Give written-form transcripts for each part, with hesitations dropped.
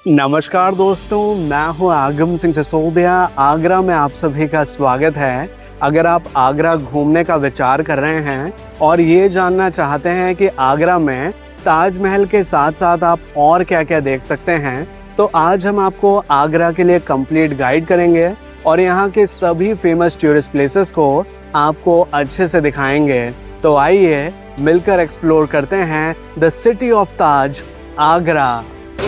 नमस्कार दोस्तों, मैं हूं आगम सिंह सिसोदिया। आगरा में आप सभी का स्वागत है। अगर आप आगरा घूमने का विचार कर रहे हैं और ये जानना चाहते हैं कि आगरा में ताजमहल के साथ साथ आप और क्या-क्या देख सकते हैं, तो आज हम आपको आगरा के लिए कंप्लीट गाइड करेंगे और यहाँ के सभी फेमस टूरिस्ट प्लेसेस को आपको अच्छे से दिखाएंगे। तो आइए मिलकर एक्सप्लोर करते हैं द सिटी ऑफ ताज, आगरा।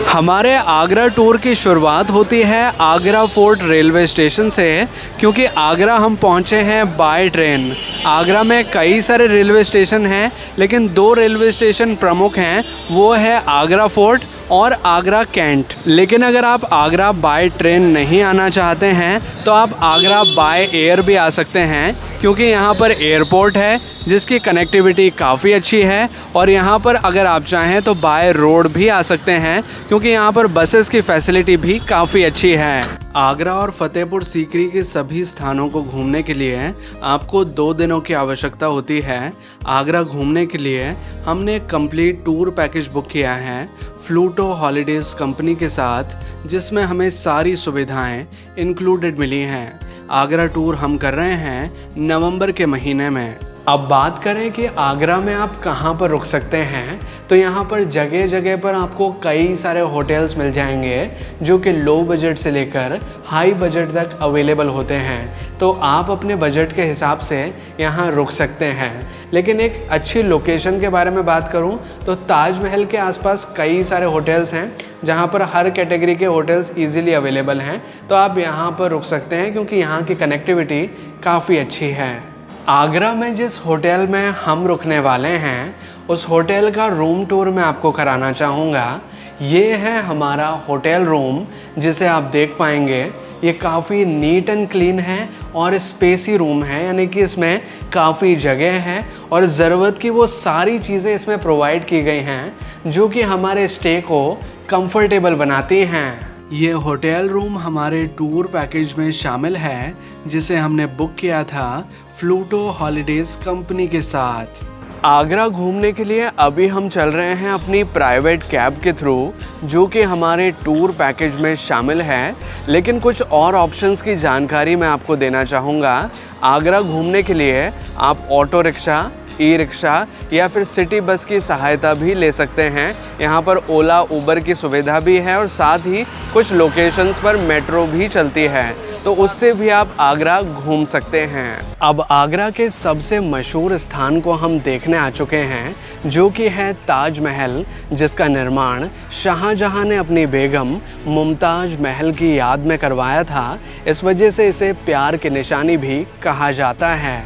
हमारे आगरा टूर की शुरुआत होती है आगरा फोर्ट रेलवे स्टेशन से, क्योंकि आगरा हम पहुंचे हैं बाय ट्रेन। आगरा में कई सारे रेलवे स्टेशन हैं, लेकिन दो रेलवे स्टेशन प्रमुख हैं, वो है आगरा फोर्ट और आगरा कैंट। लेकिन अगर आप आगरा बाय ट्रेन नहीं आना चाहते हैं तो आप आगरा बाय एयर भी आ सकते हैं, क्योंकि यहाँ पर एयरपोर्ट है जिसकी कनेक्टिविटी काफ़ी अच्छी है। और यहाँ पर अगर आप चाहें तो बाय रोड भी आ सकते हैं, क्योंकि यहाँ पर बसेस की फैसिलिटी भी काफ़ी अच्छी है। आगरा और फतेहपुर सीकरी के सभी स्थानों को घूमने के लिए आपको 2 दिनों की आवश्यकता होती है। आगरा घूमने के लिए हमने कंप्लीट टूर पैकेज बुक किया है फ्लूटो हॉलीडेज़ कंपनी के साथ, जिसमें हमें सारी सुविधाएं इंक्लूडेड मिली हैं। आगरा टूर हम कर रहे हैं नवंबर के महीने में। अब बात करें कि आगरा में आप कहाँ पर रुक सकते हैं, तो यहाँ पर जगह जगह पर आपको कई सारे होटल्स मिल जाएंगे जो कि लो बजट से लेकर हाई बजट तक अवेलेबल होते हैं। तो आप अपने बजट के हिसाब से यहाँ रुक सकते हैं। लेकिन एक अच्छी लोकेशन के बारे में बात करूँ तो ताजमहल के आसपास कई सारे होटल्स हैं जहाँ पर हर कैटेगरी के होटल्स इजीली अवेलेबल हैं। तो आप यहाँ पर रुक सकते हैं, क्योंकि यहाँ की कनेक्टिविटी काफ़ी अच्छी है। आगरा में जिस होटल में हम रुकने वाले हैं उस होटल का रूम टूर मैं आपको कराना चाहूँगा। ये है हमारा होटल रूम, जिसे आप देख पाएंगे। ये काफ़ी नीट एंड क्लीन है और स्पेसी रूम है, यानी कि इसमें काफ़ी जगह है और ज़रूरत की वो सारी चीज़ें इसमें प्रोवाइड की गई हैं जो कि हमारे स्टे को कंफर्टेबल बनाती हैं। ये होटल रूम हमारे टूर पैकेज में शामिल है, जिसे हमने बुक किया था फ्लूटो हॉलीडेज़ कंपनी के साथ। आगरा घूमने के लिए अभी हम चल रहे हैं अपनी प्राइवेट कैब के थ्रू, जो कि हमारे टूर पैकेज में शामिल है। लेकिन कुछ और ऑप्शंस की जानकारी मैं आपको देना चाहूँगा। आगरा घूमने के लिए आप ऑटो रिक्शा, ई रिक्शा या फिर सिटी बस की सहायता भी ले सकते हैं। यहाँ पर ओला उबर की सुविधा भी है और साथ ही कुछ लोकेशंस पर मेट्रो भी चलती है, तो उससे भी आप आगरा घूम सकते हैं। अब आगरा के सबसे मशहूर स्थान को हम देखने आ चुके हैं, जो कि है ताजमहल, जिसका निर्माण शाहजहां ने अपनी बेगम मुमताज़ महल की याद में करवाया था। इस वजह से इसे प्यार की निशानी भी कहा जाता है।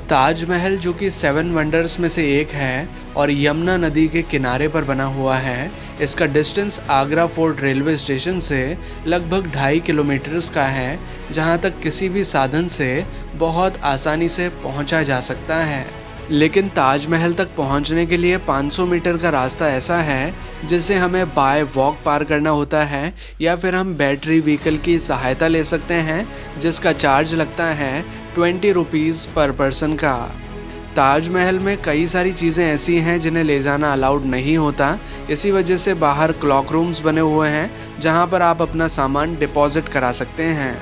ताजमहल, जो कि 7 वंडर्स में से एक है और यमुना नदी के किनारे पर बना हुआ है, इसका distance Agra fort railway station से लगभग 2.5 किलोमीटर्स का है, जहां तक किसी भी साधन से बहुत आसानी से पहुंचा जा सकता है। लेकिन ताजमहल तक पहुंचने के लिए 500 मीटर का रास्ता ऐसा है जिसे हमें बाय वॉक पार करना होता है, या फिर हम बैटरी व्हीकल की सहायता ले सकते हैं, जिसका चार्ज लगता है 20 रुपीज़ पर पर्सन का। ताजमहल में कई सारी चीज़ें ऐसी हैं जिन्हें ले जाना अलाउड नहीं होता। इसी वजह से बाहर क्लॉक रूम्स बने हुए हैं, जहां पर आप अपना सामान डिपॉजिट करा सकते हैं।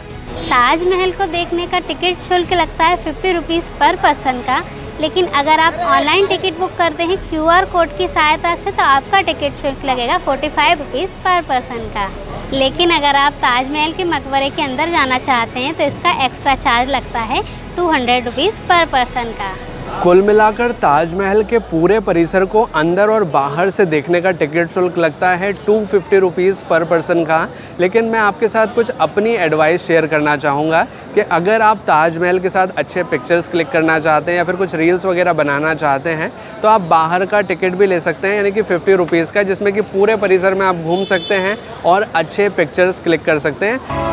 ताजमहल को देखने का टिकट शुल्क लगता है 50 रुपीज़ पर पर्सन का। लेकिन अगर आप ऑनलाइन टिकट बुक करते हैं QR कोड की सहायता से, तो आपका टिकट शुल्क लगेगा 45 रुपीज़ पर पर्सन का। लेकिन अगर आप ताजमहल के मकबरे के अंदर जाना चाहते हैं तो इसका एक्स्ट्रा चार्ज लगता है 200 रुपीज़ पर पर्सन का। कुल मिलाकर ताजमहल के पूरे परिसर को अंदर और बाहर से देखने का टिकट शुल्क लगता है 250 रुपीज़ पर पर्सन का। लेकिन मैं आपके साथ कुछ अपनी एडवाइस शेयर करना चाहूँगा कि अगर आप ताजमहल के साथ अच्छे पिक्चर्स क्लिक करना चाहते हैं या फिर कुछ रील्स वगैरह बनाना चाहते हैं, तो आप बाहर का टिकट भी ले सकते हैं, यानी कि 50 रुपीज़ का, जिसमें कि पूरे परिसर में आप घूम सकते हैं और अच्छे पिक्चर्स क्लिक कर सकते हैं।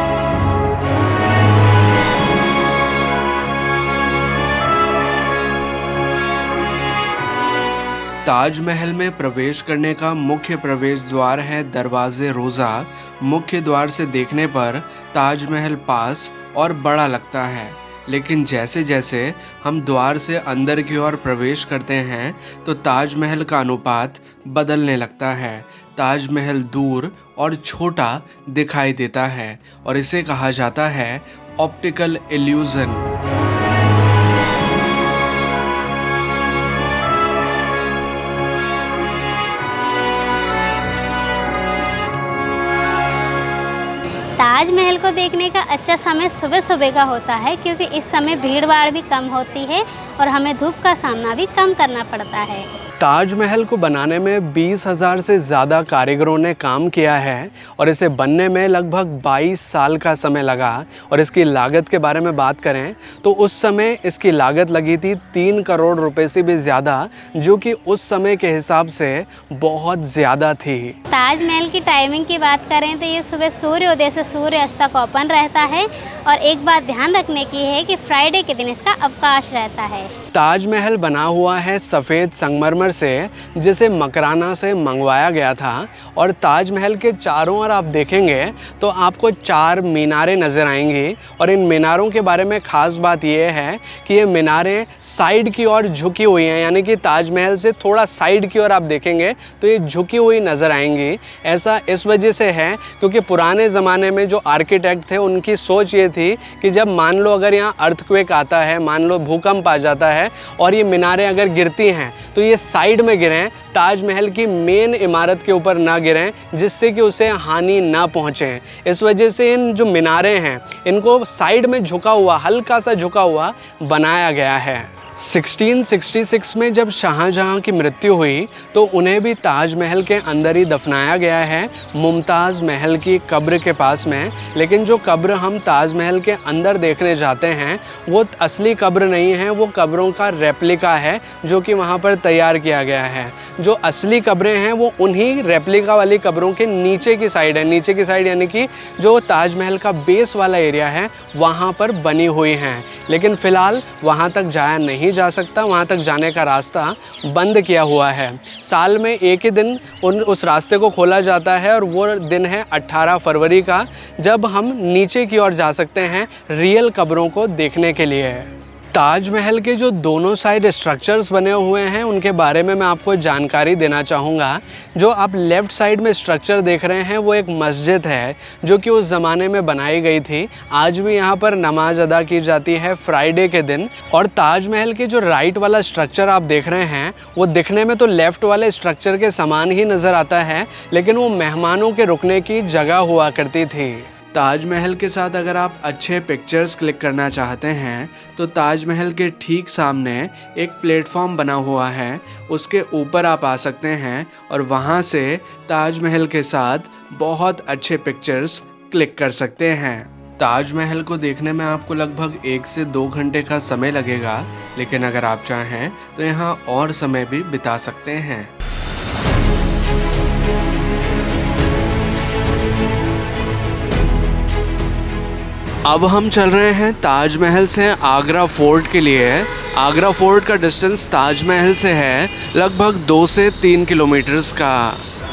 ताजमहल में प्रवेश करने का मुख्य प्रवेश द्वार है दरवाजे रोज़ा। मुख्य द्वार से देखने पर ताजमहल पास और बड़ा लगता है, लेकिन जैसे जैसे हम द्वार से अंदर की ओर प्रवेश करते हैं तो ताजमहल का अनुपात बदलने लगता है। ताजमहल दूर और छोटा दिखाई देता है और इसे कहा जाता है ऑप्टिकल इल्यूजन। ताजमहल को देखने का अच्छा समय सुबह सुबह का होता है, क्योंकि इस समय भीड़ भाड़ भी कम होती है और हमें धूप का सामना भी कम करना पड़ता है। ताजमहल को बनाने में 20,000 से ज़्यादा कारीगरों ने काम किया है और इसे बनने में लगभग 22 साल का समय लगा। और इसकी लागत के बारे में बात करें तो उस समय इसकी लागत लगी थी 3 करोड़ रुपए से भी ज़्यादा, जो कि उस समय के हिसाब से बहुत ज़्यादा थी। ताजमहल की टाइमिंग की बात करें तो ये सुबह सूर्योदय से सूर्यास्त तक ओपन रहता है और एक बात ध्यान रखने की है कि फ्राइडे के दिन इसका अवकाश रहता है। ताजमहल बना हुआ है सफ़ेद संगमरमर से, जिसे मकराना से मंगवाया गया था। और ताजमहल के चारों ओर आप देखेंगे तो आपको 4 मीनारें नज़र आएंगी और इन मीनारों के बारे में ख़ास बात यह है कि ये मीनारें साइड की ओर झुकी हुई हैं, यानी कि ताजमहल से थोड़ा साइड की ओर आप देखेंगे तो ये झुकी हुई नज़र आएंगी। ऐसा इस वजह से है क्योंकि पुराने ज़माने में जो आर्किटेक्ट थे उनकी सोच ये थी कि जब मान लो अगर यहाँ अर्थक्वेक आता है, मान लो भूकंप आ जाता है और ये मीनारें अगर गिरती हैं तो ये साइड में गिरें, ताजमहल की मेन इमारत के ऊपर ना गिरें, जिससे कि उसे हानि ना पहुँचे। इस वजह से इन जो मीनारें हैं इनको साइड में झुका हुआ, हल्का सा झुका हुआ बनाया गया है। 1666 में जब शाहजहां की मृत्यु हुई तो उन्हें भी ताजमहल के अंदर ही दफनाया गया है, मुमताज़ महल की कब्र के पास में। लेकिन जो कब्र हम ताजमहल के अंदर देखने जाते हैं वो असली कब्र नहीं है, वो कब्रों का रेप्लिका है जो कि वहाँ पर तैयार किया गया है। जो असली कब्रें हैं वो उन्हीं रेप्लिका वाली कब्रों के नीचे की साइड है, नीचे की साइड यानी कि जो ताजमहल का बेस वाला एरिया है वहाँ पर बनी हुई हैं। लेकिन फ़िलहाल वहाँ तक जाया नहीं जा सकता, वहाँ तक जाने का रास्ता बंद किया हुआ है। साल में एक ही दिन उस रास्ते को खोला जाता है और वो दिन है 18 फरवरी का, जब हम नीचे की ओर जा सकते हैं रियल कब्रों को देखने के लिए। ताजमहल के जो दोनों साइड स्ट्रक्चर्स बने हुए हैं उनके बारे में मैं आपको जानकारी देना चाहूँगा। जो आप लेफ़्ट साइड में स्ट्रक्चर देख रहे हैं वो एक मस्जिद है जो कि उस ज़माने में बनाई गई थी। आज भी यहाँ पर नमाज अदा की जाती है फ्राइडे के दिन। और ताजमहल के जो राइट वाला स्ट्रक्चर आप देख रहे हैं वो दिखने में तो लेफ़्ट वाले स्ट्रक्चर के समान ही नज़र आता है, लेकिन वो मेहमानों के रुकने की जगह हुआ करती थी। ताजमहल के साथ अगर आप अच्छे पिक्चर्स क्लिक करना चाहते हैं तो ताजमहल के ठीक सामने एक प्लेटफॉर्म बना हुआ है, उसके ऊपर आप आ सकते हैं और वहाँ से ताजमहल के साथ बहुत अच्छे पिक्चर्स क्लिक कर सकते हैं। ताजमहल को देखने में आपको लगभग 1 से 2 घंटे का समय लगेगा, लेकिन अगर आप चाहें तो यहाँ और समय भी बिता सकते हैं। अब हम चल रहे हैं ताजमहल से आगरा फोर्ट के लिए। आगरा फोर्ट का डिस्टेंस ताजमहल से है लगभग 2 से 3 किलोमीटर्स का।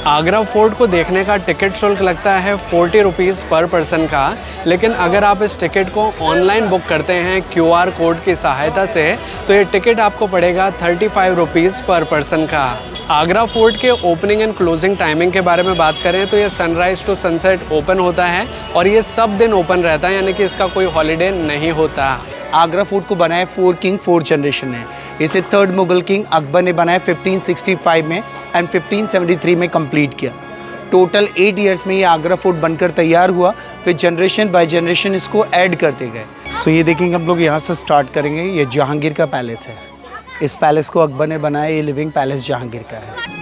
आगरा फोर्ट को देखने का टिकट शुल्क लगता है 40 रुपीज़ पर पर्सन का, लेकिन अगर आप इस टिकट को ऑनलाइन बुक करते हैं QR कोड की सहायता से तो ये टिकट आपको पड़ेगा 35 रुपीज़ पर पर्सन का। आगरा फोर्ट के ओपनिंग एंड क्लोजिंग टाइमिंग के बारे में बात करें तो ये सनराइज़ टू सनसेट ओपन होता है और ये सब दिन ओपन रहता है, यानी कि इसका कोई हॉलीडे नहीं होता। आगरा फोर्ट को बनाया 4 किंग 4 जनरेशन है। इसे 3rd मुगल किंग अकबर ने बनाया 1565 में एंड 1573 में कंप्लीट किया। टोटल 8 इयर्स में ये आगरा फोर्ट बनकर तैयार हुआ, फिर जनरेशन बाय जनरेशन इसको ऐड करते गए। सो ये देखेंगे हम लोग यहाँ से स्टार्ट करेंगे। ये जहांगीर का पैलेस है। इस पैलेस को अकबर ने बनाया, ये लिविंग पैलेस जहांगीर का है।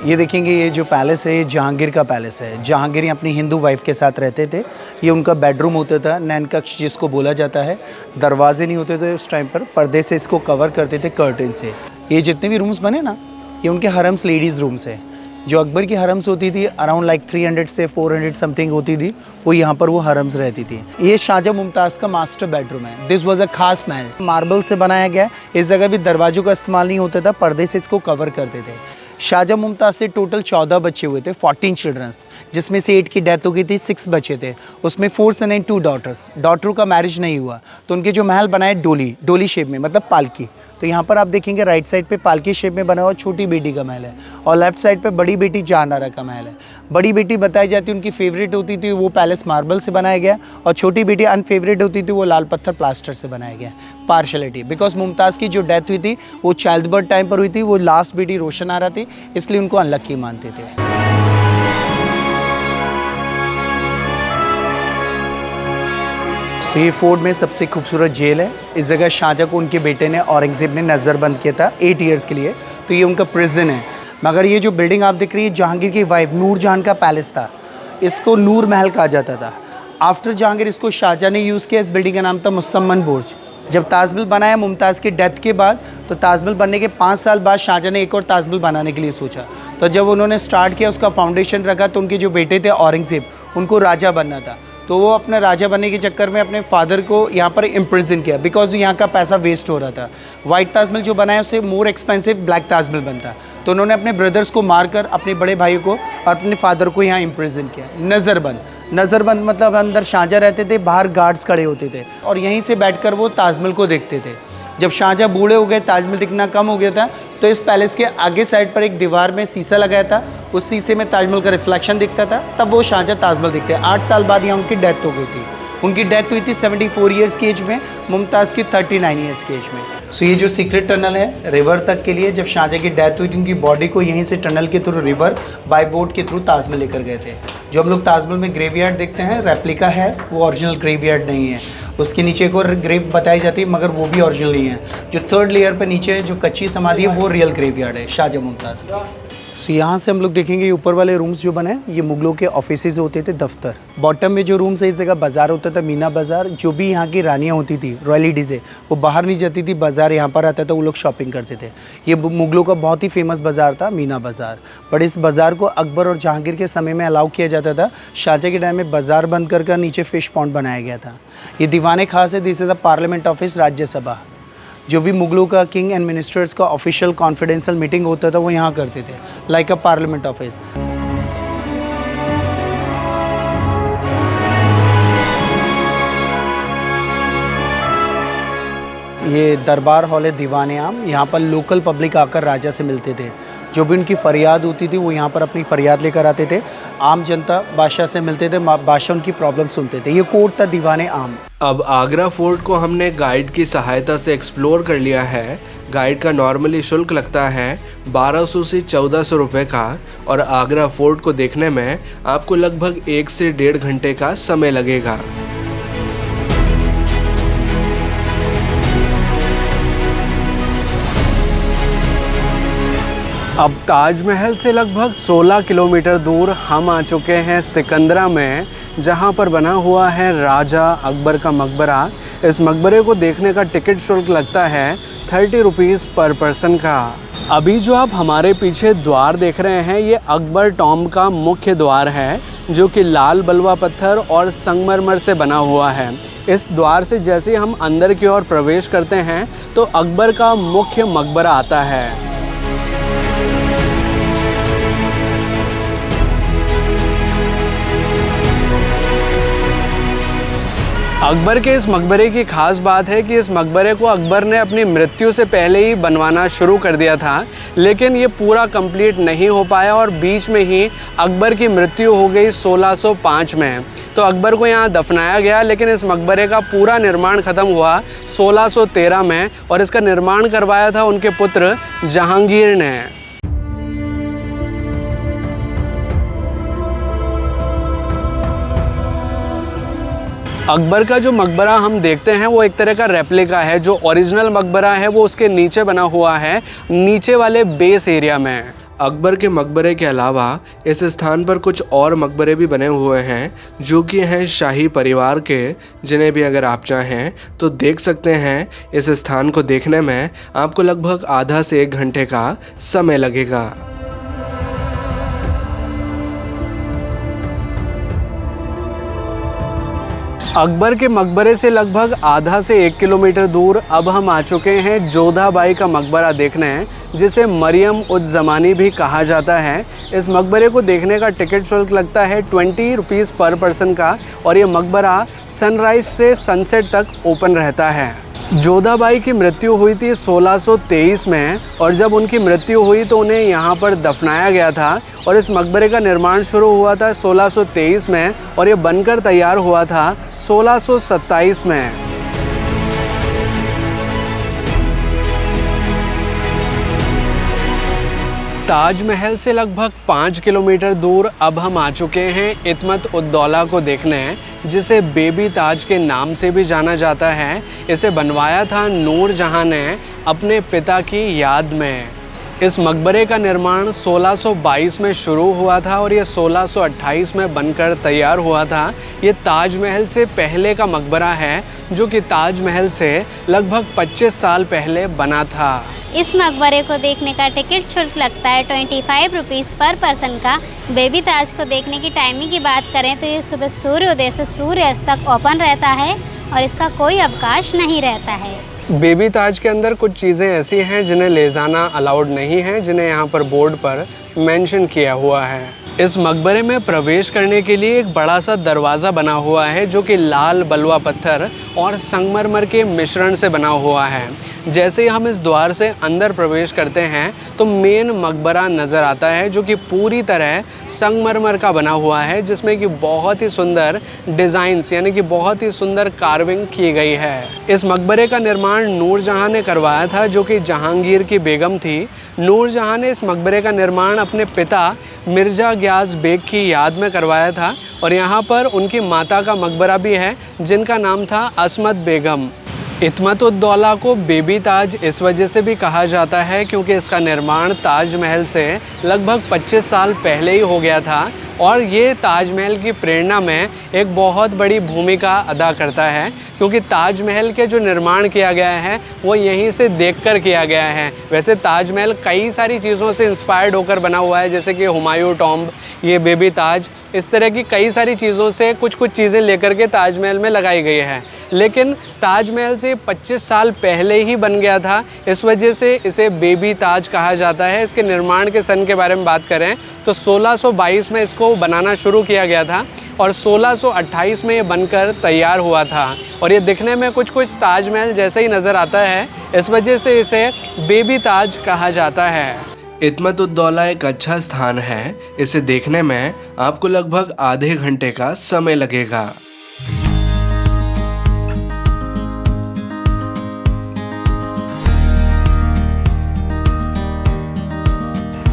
ये देखेंगे ये जो पैलेस है ये जहांगीर का पैलेस है। जहांगीर अपनी हिंदू वाइफ के साथ रहते थे। ये उनका बेडरूम होता था, नैन कक्ष जिसको बोला जाता है। दरवाजे नहीं होते थे उस टाइम पर, पर्दे से इसको कवर करते थे, कर्टेन से। ये जितने भी रूम्स बने ना ये उनके हरम्स लेडीज़ रूम्स है। जो अकबर की हरम्स होती थी अराउंड लाइक 300 से 400 समथिंग होती थी, वो यहाँ पर वो हरम्स रहती थी। ये शाहजहां मुमताज़ का मास्टर बेडरूम है। दिस वाज अ खास महल, मार्बल से बनाया गया। इस जगह भी दरवाजों का इस्तेमाल नहीं होता था, पर्दे से इसको कवर करते थे। शाहजहाँ मुमताज़ से टोटल 14 बच्चे हुए थे, 14 चिल्ड्रंस, जिसमें से 8 की डेथ हो गई थी, 6 बच्चे थे। उसमें 4 सन एंड 2 डॉटर्स। डॉटरों का मैरिज नहीं हुआ, तो उनके जो महल बनाए डोली शेप में, मतलब पालकी। तो यहाँ पर आप देखेंगे राइट साइड पे पालकी शेप में बना हुआ छोटी बेटी का महल है, और लेफ्ट साइड पे बड़ी बेटी जहांनारा का महल है। बड़ी बेटी बताई जाती है उनकी फेवरेट होती थी, वो पैलेस मार्बल से बनाया गया, और छोटी बेटी अनफेवरेट होती थी, वो लाल पत्थर प्लास्टर से बनाया गया। पार्शलिटी, बिकॉज मुमताज़ की जो डेथ हुई थी वो चाइल्ड बर्थ टाइम पर हुई थी, वो लास्ट बेटी रोशनारा थी, इसलिए उनको अनलक्की मानते थे। ये फोर्ट में सबसे खूबसूरत जेल है। इस जगह शाहजहाँ को उनके बेटे ने औरंगज़ेब ने नज़रबंद किया था 8 ईयर्स के लिए, तो ये उनका प्रिजन है। मगर ये जो बिल्डिंग आप देख रही है, जहांगीर की वाइफ नूरजहां का पैलेस था, इसको नूर महल कहा जाता था। आफ्टर जहांगीर इसको शाहजहाँ ने यूज़ किया। इस बिल्डिंग का नाम था मुसम्मन बुर्ज। जब ताजमहल बनाया मुमताज़ की डेथ के बाद, तो ताजमहल बनने के 5 साल बाद शाहजहाँ ने एक और ताजमहल बनाने के लिए सोचा। तो जब उन्होंने स्टार्ट किया, उसका फाउंडेशन रखा, तो उनके जो बेटे थे औरंगज़ेब, उनको राजा बनना था, तो वो अपने राजा बनने के चक्कर में अपने फादर को यहाँ पर इम्प्रिजन किया, बिकॉज यहाँ का पैसा वेस्ट हो रहा था। वाइट ताजमहल जो बनाया उससे मोर एक्सपेंसिव ब्लैक ताजमहल बनता, तो उन्होंने अपने ब्रदर्स को मारकर अपने बड़े भाई को और अपने फादर को यहाँ इम्प्रिजन किया। नज़रबंद मतलब अंदर शाहजहाँ रहते थे, बाहर गार्ड्स खड़े होते थे, और यहीं से बैठकर वो ताजमहल को देखते थे। जब शाहजहाँ बूढ़े हो गए, ताजमहल दिखना कम हो गया था, तो इस पैलेस के आगे साइड पर एक दीवार में शीशा लगाया था, उस शीशे में ताजमहल का रिफ्लेक्शन दिखता था, तब वो शाहजहाँ ताजमहल दिखते हैं। 8 साल बाद यहाँ उनकी डेथ हो गई थी। उनकी डेथ हुई थी 74 ईयर्स की एज में, मुमताज़ की 39 ईयर्स की एज में। सो ये जो सीक्रेट टनल है रिवर तक के लिए, जब शाहजहाँ की डेथ हुई थी, उनकी बॉडी को यहीं से टनल के थ्रू रिवर बाय बोट के थ्रू ताजमहल लेकर गए थे। जो हम लोग ताजमहल में ग्रेवयार्ड देखते हैं, रेप्लिका है, वो ओरिजिनल ग्रेवयार्ड नहीं है। उसके नीचे एक और ग्रेव बताई जाती है, मगर वो भी ओरिजिनल नहीं है। जो 3rd लेयर पर नीचे जो कच्ची समाधि है, वो रियल ग्रेवयार्ड है शाहजहाँ मुमताज़। सो यहाँ से हम लोग देखेंगे ये ऊपर वाले रूम्स जो बने, ये मुगलों के ऑफिसेज होते थे, दफ्तर। बॉटम में जो रूम्स है, इस जगह बाजार होता था, मीना बाजार। जो भी यहाँ की रानियाँ होती थी, रॉयल लेडीज़ है, वो बाहर नहीं जाती थी, बाजार यहाँ पर आता था, वो लोग शॉपिंग करते थे। ये मुगलों का बहुत ही फेमस बाजार था, मीना बाजार। बट इस बाजार को अकबर और जहांगीर के समय में अलाउ किया जाता था। शाहजहाँ के टाइम में बाजार बंद कर नीचे फिश पॉन्ड बनाया गया था। ये दीवाने खास है, this is the parliament office, Rajya Sabha. जो भी मुगलों का किंग एंड मिनिस्टर्स का ऑफिशियल कॉन्फिडेंशियल मीटिंग होता था, वो यहाँ करते थे, लाइक अ पार्लियामेंट ऑफिस। ये दरबार हॉल है दीवाने आम। यहाँ पर लोकल पब्लिक आकर राजा से मिलते थे। जो भी उनकी फरियाद होती थी, वो यहाँ पर अपनी फरियाद लेकर आते थे। आम जनता बादशाह से मिलते थे, बादशाह उनकी प्रॉब्लम सुनते थे। ये कोर्ट था दीवाने आम। अब आगरा फोर्ट को हमने गाइड की सहायता से एक्सप्लोर कर लिया है। गाइड का नॉर्मली शुल्क लगता है 1200 से 1400 रुपये का, और आगरा फोर्ट को देखने में आपको लगभग 1 से 1.5 घंटे का समय लगेगा। अब ताजमहल से लगभग 16 किलोमीटर दूर हम आ चुके हैं सिकंदरा में, जहां पर बना हुआ है राजा अकबर का मकबरा। इस मकबरे को देखने का टिकट शुल्क लगता है 30 रुपीज़ पर पर्सन का। अभी जो आप हमारे पीछे द्वार देख रहे हैं, ये अकबर टॉम्ब का मुख्य द्वार है, जो कि लाल बलुआ पत्थर और संगमरमर से बना हुआ है। इस द्वार से जैसे हम अंदर की ओर प्रवेश करते हैं, तो अकबर का मुख्य मकबरा आता है। अकबर के इस मकबरे की खास बात है कि इस मकबरे को अकबर ने अपनी मृत्यु से पहले ही बनवाना शुरू कर दिया था, लेकिन ये पूरा कंप्लीट नहीं हो पाया और बीच में ही अकबर की मृत्यु हो गई 1605 में। तो अकबर को यहाँ दफनाया गया, लेकिन इस मकबरे का पूरा निर्माण ख़त्म हुआ 1613 में, और इसका निर्माण करवाया था उनके पुत्र जहांगीर ने। अकबर का जो मकबरा हम देखते हैं, वो एक तरह का रेप्लिका है। जो ओरिजिनल मकबरा है वो उसके नीचे बना हुआ है, नीचे वाले बेस एरिया में। अकबर के मकबरे के अलावा इस स्थान पर कुछ और मकबरे भी बने हुए हैं, जो कि हैं शाही परिवार के, जिन्हें भी अगर आप चाहें तो देख सकते हैं। इस स्थान को देखने में आपको लगभग आधा से 1 घंटे का समय लगेगा। अकबर के मकबरे से लगभग आधा से 1 किलोमीटर दूर अब हम आ चुके हैं जोधाबाई का मकबरा देखने, जिसे मरियम उज ज़मानी भी कहा जाता है। इस मकबरे को देखने का टिकट शुल्क लगता है 20 रुपीज़ पर पर्सन का, और ये मकबरा सनराइज से सनसेट तक ओपन रहता है। जोधाबाई की मृत्यु हुई थी 1623 में, और जब उनकी मृत्यु हुई तो उन्हें यहाँ पर दफनाया गया था। और इस मकबरे का निर्माण शुरू हुआ था 1623 में, और ये बनकर तैयार हुआ था 1627 में। ताजमहल से लगभग 5 किलोमीटर दूर अब हम आ चुके हैं इत्मत उद्दौला को देखने, जिसे बेबी ताज के नाम से भी जाना जाता है। इसे बनवाया था नूरजहां ने अपने पिता की याद में। इस मकबरे का निर्माण 1622 में शुरू हुआ था और ये 1628 में बनकर तैयार हुआ था। ये ताजमहल से पहले का मकबरा है, जो कि ताजमहल से लगभग 25 साल पहले बना था। इस मकबरे को देखने का टिकट शुल्क लगता है 25 रुपीज़ पर पर्सन का। बेबी ताज को देखने की टाइमिंग की बात करें तो ये सुबह सूर्योदय से सूर्यास्त तक ओपन रहता है और इसका कोई अवकाश नहीं रहता है। बेबी ताज के अंदर कुछ चीज़ें ऐसी हैं जिन्हें ले जाना अलाउड नहीं है, जिन्हें यहाँ पर बोर्ड पर मेंशन किया हुआ है। इस मकबरे में प्रवेश करने के लिए एक बड़ा सा दरवाज़ा बना हुआ है, जो कि लाल बलुआ पत्थर और संगमरमर के मिश्रण से बना हुआ है। जैसे ही हम इस द्वार से अंदर प्रवेश करते हैं तो मेन मकबरा नज़र आता है, जो कि पूरी तरह संगमरमर का बना हुआ है, जिसमें कि बहुत ही सुंदर डिज़ाइंस यानी कि बहुत ही सुंदर कार्विंग की गई है। इस मकबरे का निर्माण नूरजहां ने करवाया था, जो कि जहांगीर की बेगम थी। नूरजहां ने इस मकबरे का निर्माण अपने पिता मिर्ज़ा गियास बेग की याद में करवाया था, और यहाँ पर उनकी माता का मकबरा भी है, जिनका नाम था असमत बेगम। इत्मत उद्दौला को बेबी ताज इस वजह से भी कहा जाता है क्योंकि इसका निर्माण ताजमहल से लगभग 25 साल पहले ही हो गया था, और ये ताजमहल की प्रेरणा में एक बहुत बड़ी भूमिका अदा करता है, क्योंकि ताजमहल के जो निर्माण किया गया है वो यहीं से देखकर किया गया है। वैसे ताजमहल कई सारी चीज़ों से इंस्पायर्ड होकर बना हुआ है, जैसे कि हुमायूं टॉम्ब, ये बेबी ताज, इस तरह की कई सारी चीज़ों से कुछ चीज़ें लेकर के ताजमहल में लगाई गई है। लेकिन ताजमहल से 25 साल पहले ही बन गया था, इस वजह से इसे बेबी ताज कहा जाता है। इसके निर्माण के सन के बारे में बात करें तो 1622 में इसको बनाना शुरू किया गया था और 1628 में ये बनकर तैयार हुआ था, और ये दिखने में कुछ ताजमहल जैसे ही नज़र आता है, इस वजह से इसे बेबी ताज कहा जाता है। इत्मत उद्दौला एक अच्छा स्थान है। इसे देखने में आपको लगभग आधे घंटे का समय लगेगा।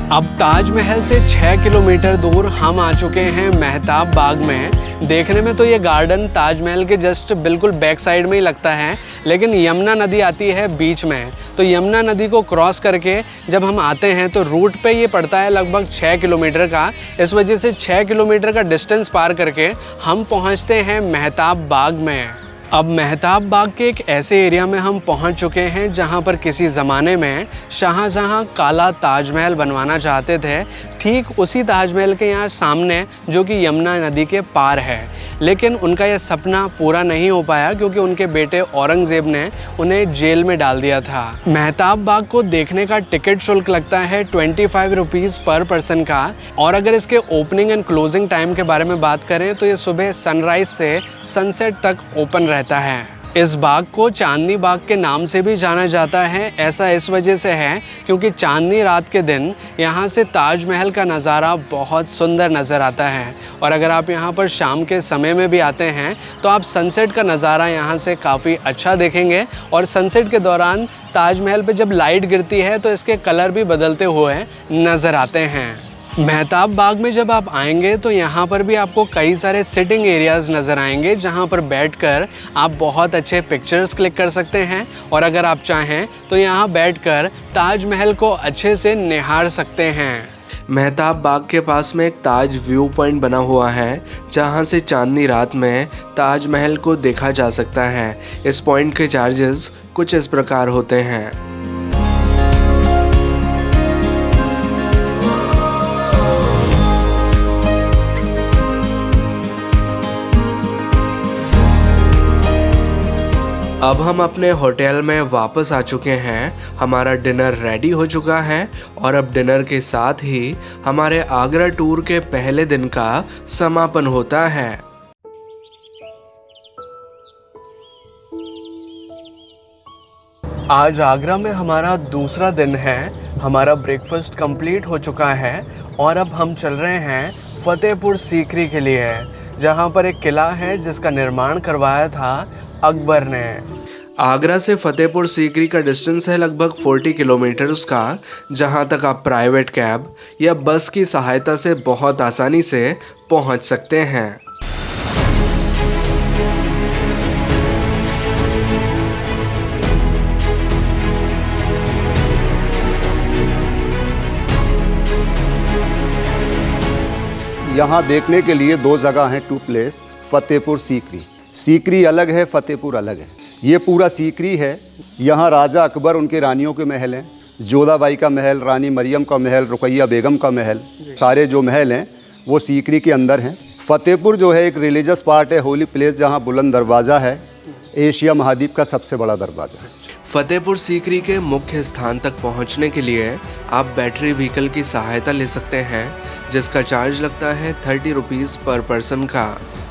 अब ताजमहल से 6 किलोमीटर दूर हम आ चुके हैं मेहताब बाग में। देखने में तो ये गार्डन ताजमहल के जस्ट बिल्कुल बैक साइड में ही लगता है, लेकिन यमुना नदी आती है बीच में, तो यमुना नदी को क्रॉस करके जब हम आते हैं तो रूट पे ये पड़ता है लगभग 6 किलोमीटर का। इस वजह से 6 किलोमीटर का डिस्टेंस पार करके हम पहुंचते हैं मेहताब बाग में। अब मेहताब बाग के एक ऐसे एरिया में हम पहुंच चुके हैं जहां पर किसी ज़माने में शाहजहां काला ताजमहल बनवाना चाहते थे, ठीक उसी ताजमहल के यहाँ सामने, जो कि यमुना नदी के पार है। लेकिन उनका यह सपना पूरा नहीं हो पाया क्योंकि उनके बेटे औरंगज़ेब ने उन्हें जेल में डाल दिया था। मेहताब बाग को देखने का टिकट शुल्क लगता है 25 रुपीज़ पर पर्सन का, और अगर इसके ओपनिंग एंड क्लोजिंग टाइम के बारे में बात करें तो ये सुबह सनराइज से सनसेट तक ओपन रहता है। इस बाग को चांदनी बाग के नाम से भी जाना जाता है। ऐसा इस वजह से है क्योंकि चांदनी रात के दिन यहाँ से ताजमहल का नज़ारा बहुत सुंदर नज़र आता है, और अगर आप यहाँ पर शाम के समय में भी आते हैं तो आप सनसेट का नज़ारा यहाँ से काफ़ी अच्छा देखेंगे। और सनसेट के दौरान ताजमहल पे जब लाइट गिरती है तो इसके कलर भी बदलते हुए नज़र आते हैं। मेहताब बाग में जब आप आएंगे तो यहाँ पर भी आपको कई सारे सिटिंग एरियाज़ नज़र आएंगे, जहाँ पर बैठकर आप बहुत अच्छे पिक्चर्स क्लिक कर सकते हैं, और अगर आप चाहें तो यहाँ बैठकर ताजमहल को अच्छे से निहार सकते हैं। मेहताब बाग के पास में एक ताज व्यू पॉइंट बना हुआ है, जहां से चांदनी रात में ताजमहल को देखा जा सकता है। इस पॉइंट के चार्जेस कुछ इस प्रकार होते हैं। अब हम अपने होटल में वापस आ चुके हैं। हमारा डिनर रेडी हो चुका है और अब डिनर के साथ ही हमारे आगरा टूर के पहले दिन का समापन होता है। आज आगरा में हमारा दूसरा दिन है। हमारा ब्रेकफास्ट कंप्लीट हो चुका है और अब हम चल रहे हैं फतेहपुर सीकरी के लिए, जहां पर एक किला है जिसका निर्माण करवाया था अकबर ने। आगरा से फतेहपुर सीकरी का डिस्टेंस है लगभग 40 किलोमीटर्स का, जहां तक आप प्राइवेट कैब या बस की सहायता से बहुत आसानी से पहुंच सकते हैं। यहाँ देखने के लिए दो जगह हैं, टू प्लेस। फतेहपुर सीकरी, सीकरी अलग है, फतेहपुर अलग है। ये पूरा सीकरी है। यहाँ राजा अकबर, उनके रानियों के महल हैं, जोधाबाई का महल, रानी मरियम का महल, रुकैया बेगम का महल, सारे जो महल हैं वो सीकरी के अंदर हैं। फतेहपुर जो है एक रिलीजियस पार्ट है, होली प्लेस, जहाँ बुलंद दरवाज़ा है, एशिया महाद्वीप का सबसे बड़ा दरवाज़ा है। फतेहपुर सीकरी के मुख्य स्थान तक पहुंचने के लिए आप बैटरी व्हीकल की सहायता ले सकते हैं, जिसका चार्ज लगता है 30 रुपीज़ पर पर्सन का।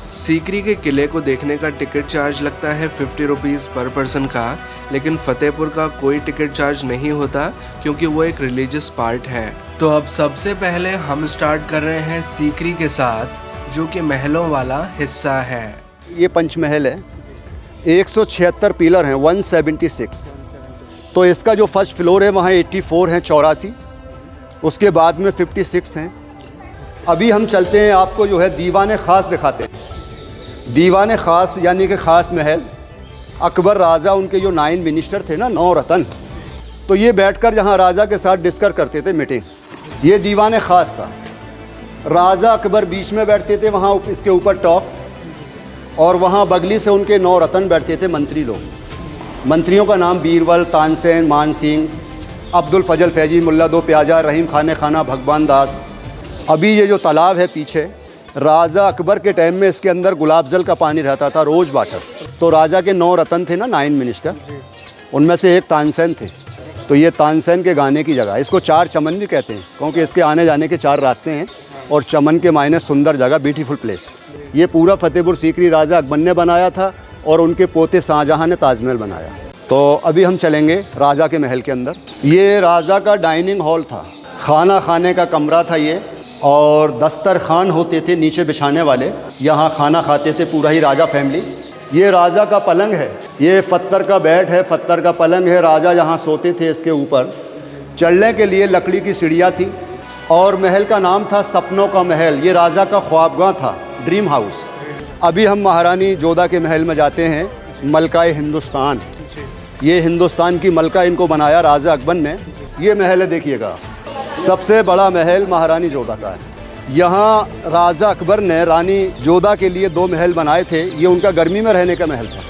सीकरी के किले को देखने का टिकट चार्ज लगता है 50 रुपीज़ पर पर्सन का, लेकिन फतेहपुर का कोई टिकट चार्ज नहीं होता क्योंकि वो एक रिलीजियस पार्ट है। तो अब सबसे पहले हम स्टार्ट कर रहे हैं सीकरी के साथ, जो कि महलों वाला हिस्सा है। ये पंचमहल है, 176 पिलर हैं, 176। तो इसका जो फर्स्ट फ्लोर है वहाँ 84 हैं, 84। उसके बाद में 56 हैं। अभी हम चलते हैं, आपको जो है दीवान ख़ास दिखाते हैं। दीवान ख़ास यानी कि ख़ास महल, अकबर राजा, उनके जो 9 मिनिस्टर थे ना, 9 रतन, तो ये बैठकर जहाँ राजा के साथ डिस्कस करते थे, मीटिंग। ये दीवान ख़ास था। राजा अकबर बीच में बैठते थे, वहाँ इसके ऊपर टॉप, और वहाँ बगली से उनके 9 रतन बैठते थे, मंत्री लोग। मंत्रियों का नाम बीरबल, तानसेन, मान सिंह, अब्दुल फजल फैजी, मुल्ला दो प्याजा, रहीम खाने खाना, भगवान दास। अभी ये जो तालाब है पीछे, राजा अकबर के टाइम में इसके अंदर गुलाब जल का पानी रहता था, रोज़ वाटर। तो राजा के 9 रतन थे ना, 9 मिनिस्टर, उनमें से एक तानसेन थे। तो ये तानसेन के गाने की जगह, इसको 4 चमन भी कहते हैं, क्योंकि इसके आने जाने के 4 रास्ते हैं। और चमन के मायने सुंदर जगह, ब्यूटीफुल प्लेस। ये पूरा फतेहपुर सीकरी राजा अकबर ने बनाया था और उनके पोते शाहजहां ने ताजमहल बनाया। तो अभी हम चलेंगे राजा के महल के अंदर। ये राजा का डाइनिंग हॉल था, खाना खाने का कमरा था ये, और दस्तरखान होते थे नीचे बिछाने वाले, यहाँ खाना खाते थे पूरा ही राजा फैमिली। ये राजा का पलंग है, ये पत्थर का बेड है, पत्थर का पलंग है। राजा यहाँ सोते थे, इसके ऊपर चढ़ने के लिए लकड़ी की सीढ़ियाँ थी। और महल का नाम था सपनों का महल। ये राजा का ख्वाबगाह था, ड्रीम हाउस। अभी हम महारानी जोधा के महल में जाते हैं, मलकाए हिंदुस्तान। ये हिंदुस्तान की मलका इनको बनाया राजा अकबर ने। ये महल है, देखिएगा, सबसे बड़ा महल महारानी जोधा का है। यहाँ राजा अकबर ने रानी जोधा के लिए 2 महल बनाए थे। ये उनका गर्मी में रहने का महल था,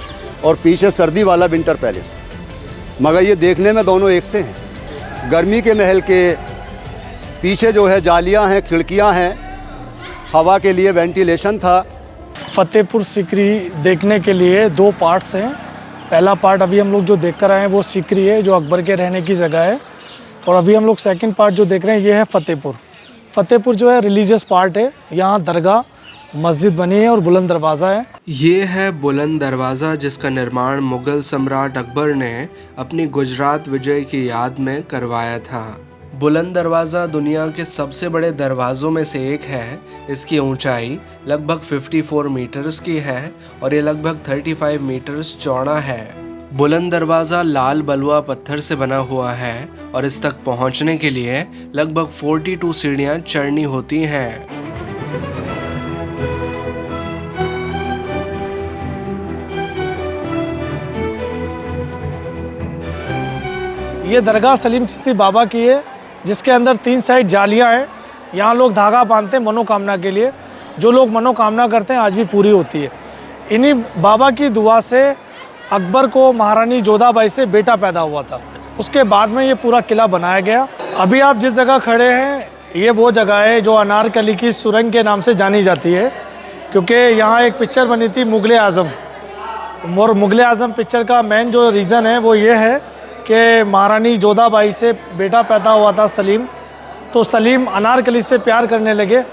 और पीछे सर्दी वाला विंटर पैलेस। मगर ये देखने में दोनों एक से हैं। गर्मी के महल के पीछे जो है जालियाँ हैं, खिड़कियाँ हैं, हवा के लिए वेंटिलेशन था। फतेहपुर सीकरी देखने के लिए 2 पार्ट्स हैं। पहला पार्ट अभी हम लोग जो देख कर आए हैं वो सीकरी है, जो अकबर के रहने की जगह है। और अभी हम लोग सेकंड पार्ट जो देख रहे हैं ये है फतेहपुर। फतेहपुर जो है रिलीजियस पार्ट है। यहाँ दरगाह, मस्जिद बनी है और बुलंद दरवाज़ा है। ये है बुलंद दरवाज़ा, जिसका निर्माण मुग़ल सम्राट अकबर ने अपनी गुजरात विजय की याद में करवाया था। बुलंद दरवाज़ा दुनिया के सबसे बड़े दरवाज़ों में से एक है। इसकी ऊंचाई लगभग 54 मीटर्स की है और ये लगभग 35 मीटर्स चौड़ा है। बुलंद दरवाज़ा लाल बलुआ पत्थर से बना हुआ है और इस तक पहुंचने के लिए लगभग 42 सीढ़ियां चढ़नी होती हैं। ये दरगाह सलीम चिश्ती बाबा की है, जिसके अंदर 3 साइड जालियाँ हैं। यहाँ लोग धागा बांधते हैं मनोकामना के लिए। जो लोग मनोकामना करते हैं आज भी पूरी होती है। इन्हीं बाबा की दुआ से अकबर को महारानी जोधाबाई से बेटा पैदा हुआ था। उसके बाद में ये पूरा किला बनाया गया। अभी आप जिस जगह खड़े हैं ये वो जगह है जो अनारकली की सुरंग के नाम से जानी जाती है, क्योंकि यहाँ एक पिक्चर बनी थी मुग़ल आज़म, और मुग़ल आज़म पिक्चर का मेन जो रीज़न है वो ये है कि महारानी जोधाबाई से बेटा पैदा हुआ था सलीम, तो सलीम अनारकली से प्यार करने लगे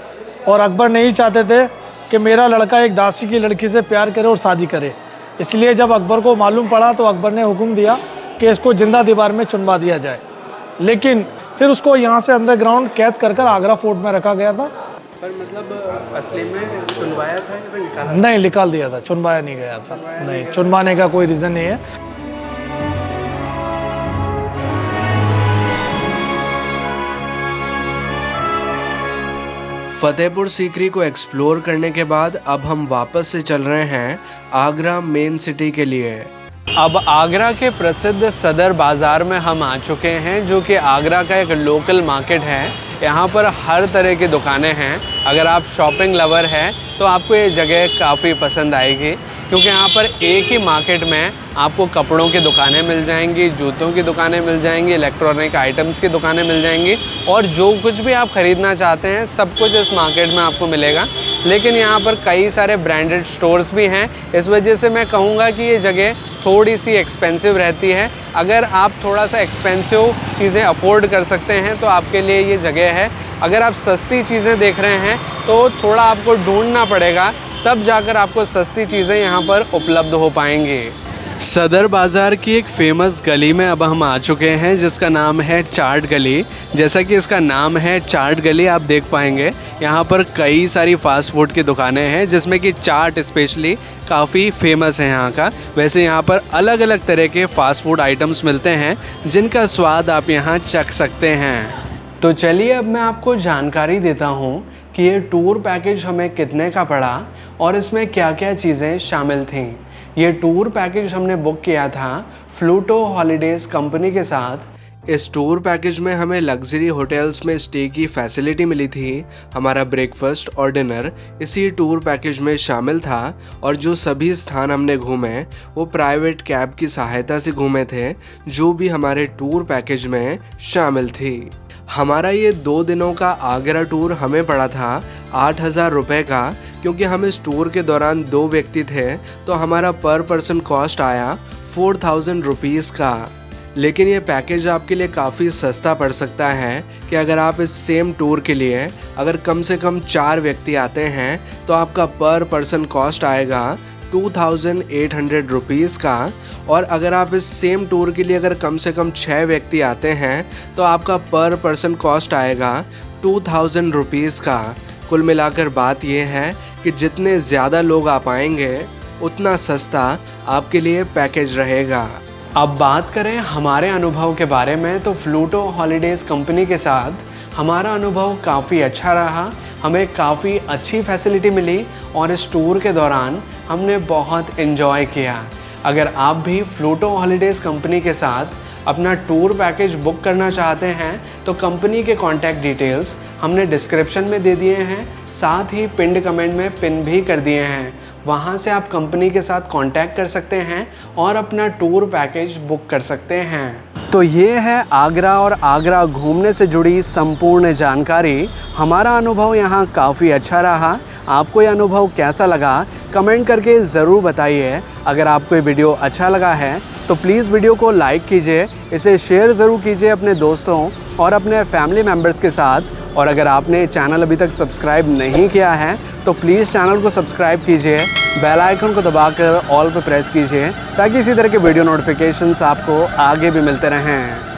और अकबर नहीं चाहते थे कि मेरा लड़का एक दासी की लड़की से प्यार करे और शादी करे। इसलिए जब अकबर को मालूम पड़ा तो अकबर ने हुक्म दिया कि इसको जिंदा दीवार में चुनवा दिया जाए, लेकिन फिर उसको यहाँ से अंडरग्राउंड कैद कर कर आगरा फोर्ट में रखा गया था। पर मतलब असली में चुनवाया था या फिर निकाला? नहीं, निकाल दिया था, चुनवाया नहीं गया था। नहीं, चुनवाने का कोई रीज़न नहीं है। फतेहपुर सीकरी को एक्सप्लोर करने के बाद अब हम वापस से चल रहे हैं आगरा मेन सिटी के लिए। अब आगरा के प्रसिद्ध सदर बाज़ार में हम आ चुके हैं, जो कि आगरा का एक लोकल मार्केट है। यहाँ पर हर तरह की दुकानें हैं। अगर आप शॉपिंग लवर हैं तो आपको ये जगह काफ़ी पसंद आएगी, क्योंकि यहाँ पर एक ही मार्केट में आपको कपड़ों की दुकानें मिल जाएंगी, जूतों की दुकानें मिल जाएंगी, इलेक्ट्रॉनिक आइटम्स की दुकानें मिल जाएंगी, और जो कुछ भी आप ख़रीदना चाहते हैं सब कुछ इस मार्केट में आपको मिलेगा। लेकिन यहाँ पर कई सारे ब्रांडेड स्टोर्स भी हैं, इस वजह से मैं कहूँगा कि ये जगह थोड़ी सी एक्सपेंसिव रहती है। अगर आप थोड़ा सा एक्सपेंसिव चीज़ें अफोर्ड कर सकते हैं तो आपके लिए ये जगह है। अगर आप सस्ती चीज़ें देख रहे हैं तो थोड़ा आपको ढूंढना पड़ेगा, तब जाकर आपको सस्ती चीज़ें यहाँ पर उपलब्ध हो पाएंगी। सदर बाज़ार की एक फ़ेमस गली में अब हम आ चुके हैं, जिसका नाम है चाट गली। जैसा कि इसका नाम है चाट गली, आप देख पाएंगे यहाँ पर कई सारी फ़ास्ट फूड की दुकानें हैं, जिसमें कि चाट स्पेशली काफ़ी फेमस है यहाँ का। वैसे यहाँ पर अलग अलग तरह के फ़ास्ट फूड आइटम्स मिलते हैं, जिनका स्वाद आप यहाँ चख सकते हैं। तो चलिए अब मैं आपको जानकारी देता हूँ कि ये टूर पैकेज हमें कितने का पड़ा और इसमें क्या क्या चीज़ें शामिल थीं। ये टूर पैकेज हमने बुक किया था फ्लूटो हॉलीडेज़ कंपनी के साथ। इस टूर पैकेज में हमें लग्जरी होटल्स में स्टे की फैसिलिटी मिली थी। हमारा ब्रेकफास्ट और डिनर इसी टूर पैकेज में शामिल था, और जो सभी स्थान हमने घूमे वो प्राइवेट कैब की सहायता से घूमे थे, जो भी हमारे टूर पैकेज में शामिल थी। हमारा ये 2 दिनों का आगरा टूर हमें पड़ा था 8,000 रुपये का, क्योंकि हम इस टूर के दौरान 2 व्यक्ति थे, तो हमारा पर पर्सन कॉस्ट आया 4,000 रुपीज़ का। लेकिन ये पैकेज आपके लिए काफ़ी सस्ता पड़ सकता है कि अगर आप इस सेम टूर के लिए अगर कम से कम 4 व्यक्ति आते हैं तो आपका पर पर्सन कॉस्ट आएगा 2,800 रुपीज़ का, और अगर आप इस सेम टूर के लिए अगर कम से कम 6 व्यक्ति आते हैं तो आपका पर पर्सन कॉस्ट आएगा 2,000 रुपीज़ का। कुल मिलाकर बात यह है कि जितने ज़्यादा लोग आ पाएंगे उतना सस्ता आपके लिए पैकेज रहेगा। अब बात करें हमारे अनुभव के बारे में, तो फ्लूटो हॉलीडेज़ कंपनी के साथ हमारा अनुभव काफ़ी अच्छा रहा। हमें काफ़ी अच्छी फैसिलिटी मिली और इस टूर के दौरान हमने बहुत एंजॉय किया। अगर आप भी फ्लूटो हॉलीडेज़ कंपनी के साथ अपना टूर पैकेज बुक करना चाहते हैं तो कंपनी के कॉन्टैक्ट डिटेल्स हमने डिस्क्रिप्शन में दे दिए हैं, साथ ही पिन्ड कमेंट में पिन भी कर दिए हैं। वहाँ से आप कंपनी के साथ कांटेक्ट कर सकते हैं और अपना टूर पैकेज बुक कर सकते हैं। तो ये है आगरा और आगरा घूमने से जुड़ी संपूर्ण जानकारी। हमारा अनुभव यहाँ काफ़ी अच्छा रहा। आपको ये अनुभव कैसा लगा कमेंट करके ज़रूर बताइए। अगर आपको ये वीडियो अच्छा लगा है तो प्लीज़ वीडियो को लाइक कीजिए, इसे शेयर ज़रूर कीजिए अपने दोस्तों और अपने फैमिली मेम्बर्स के साथ। और अगर आपने चैनल अभी तक सब्सक्राइब नहीं किया है तो प्लीज़ चैनल को सब्सक्राइब कीजिए, बेल आइकन को दबाकर ऑल पर प्रेस कीजिए, ताकि इसी तरह के वीडियो नोटिफिकेशंस आपको आगे भी मिलते रहें।